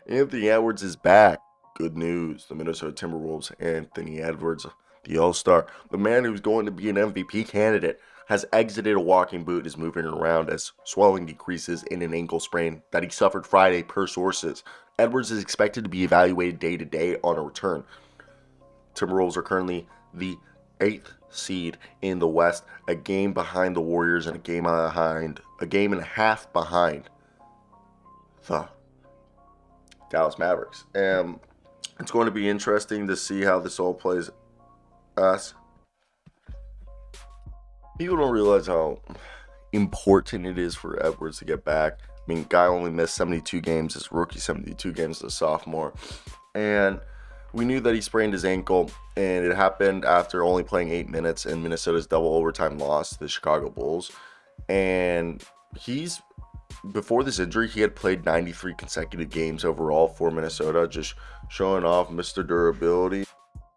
Anthony Edwards is back. Good news. The Minnesota Timberwolves, Anthony Edwards, the All-Star, the man who's going to be an MVP candidate, has exited a walking boot and is moving around as swelling decreases in an ankle sprain that he suffered Friday per sources. Edwards is expected to be evaluated day to day on a return. Timberwolves are currently the 8th seed in the West, a game behind the Warriors and a game and a half behind the Dallas Mavericks. And it's going to be interesting to see how this all plays us. People don't realize how important it is for Edwards to get back. I mean, guy only missed 72 games as a rookie, 72 games as a sophomore. And we knew that he sprained his ankle, and it happened after only playing 8 minutes in Minnesota's double overtime loss to the Chicago Bulls. And before this injury, he had played 93 consecutive games overall for Minnesota, just showing off Mr. Durability.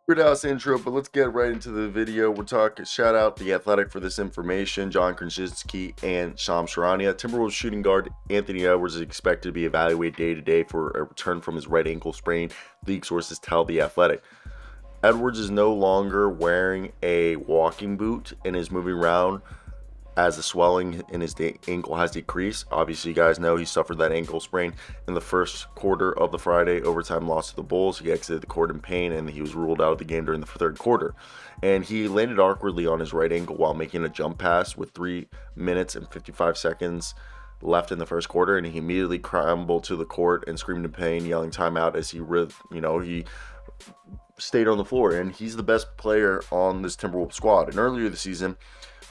Weird house intro, but let's get right into the video. We're talking, shout out The Athletic for this information, John Krasinski and Shams Charania. Timberwolves shooting guard Anthony Edwards is expected to be evaluated day to day for a return from his right ankle sprain, league sources tell The Athletic. Edwards is no longer wearing a walking boot and is moving around as the swelling in his ankle has decreased. Obviously, you guys know he suffered that ankle sprain in the first quarter of the Friday overtime loss to the Bulls. He exited the court in pain, and he was ruled out of the game during the third quarter. And he landed awkwardly on his right ankle while making a jump pass with 3 minutes and 55 seconds left in the first quarter, and he immediately crumbled to the court and screamed in pain, yelling timeout as he stayed on the floor. And he's the best player on this Timberwolves squad. And earlier this season,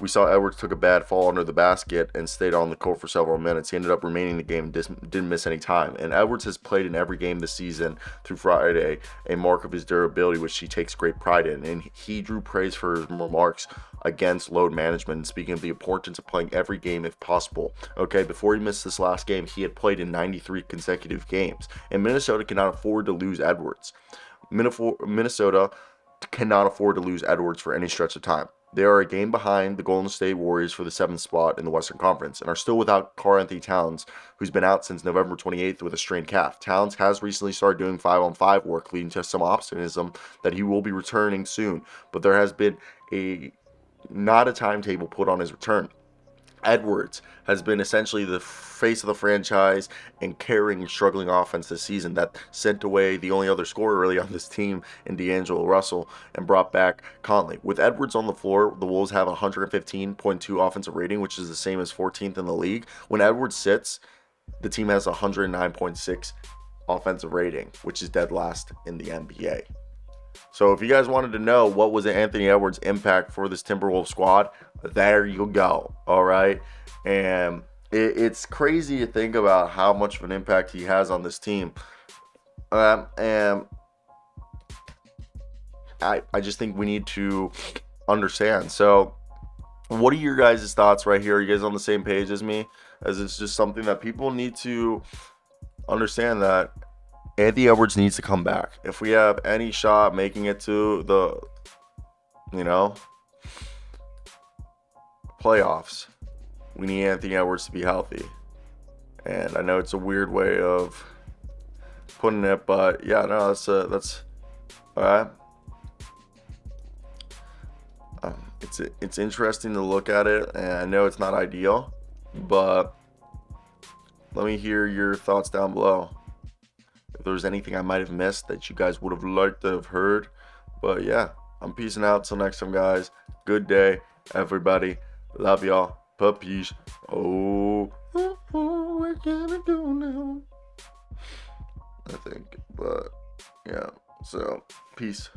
we saw Edwards took a bad fall under the basket and stayed on the court for several minutes. He ended up remaining in the game and didn't miss any time. And Edwards has played in every game this season through Friday, a mark of his durability, which he takes great pride in. And he drew praise for his remarks against load management, and speaking of the importance of playing every game if possible. Okay, before he missed this last game, he had played in 93 consecutive games. And Minnesota cannot afford to lose Edwards. Minnesota cannot afford to lose Edwards for any stretch of time. They are a game behind the Golden State Warriors for the 7th spot in the Western Conference and are still without Karl-Anthony Towns, who's been out since November 28th with a strained calf. Towns has recently started doing 5-on-5 work, leading to some optimism that he will be returning soon, but there has been not a timetable put on his return. Edwards has been essentially the face of the franchise and carrying a struggling offense this season that sent away the only other scorer really on this team in D'Angelo Russell and brought back Conley. With Edwards on the floor, the Wolves have a 115.2 offensive rating, which is the same as 14th in the league. When Edwards sits, the team has a 109.6 offensive rating, which is dead last in the NBA. So if you guys wanted to know what was Anthony Edwards' impact for this Timberwolves squad, there you go. All right. And it's crazy to think about how much of an impact he has on this team. And I just think we need to understand. So what are your guys' thoughts right here? Are you guys on the same page as me? As it's just something that people need to understand, that Anthony Edwards needs to come back. If we have any shot making it to the, playoffs, we need Anthony Edwards to be healthy. And I know it's a weird way of putting it, but yeah, no, that's all right. It's interesting to look at it, and I know it's not ideal, but let me hear your thoughts down below. If there was anything I might have missed that you guys would have liked to have heard. But yeah, I'm peacing out. Till next time, guys. Good day, everybody. Love y'all. Puppies. Oh, we're gonna do now, I think. But yeah, so peace.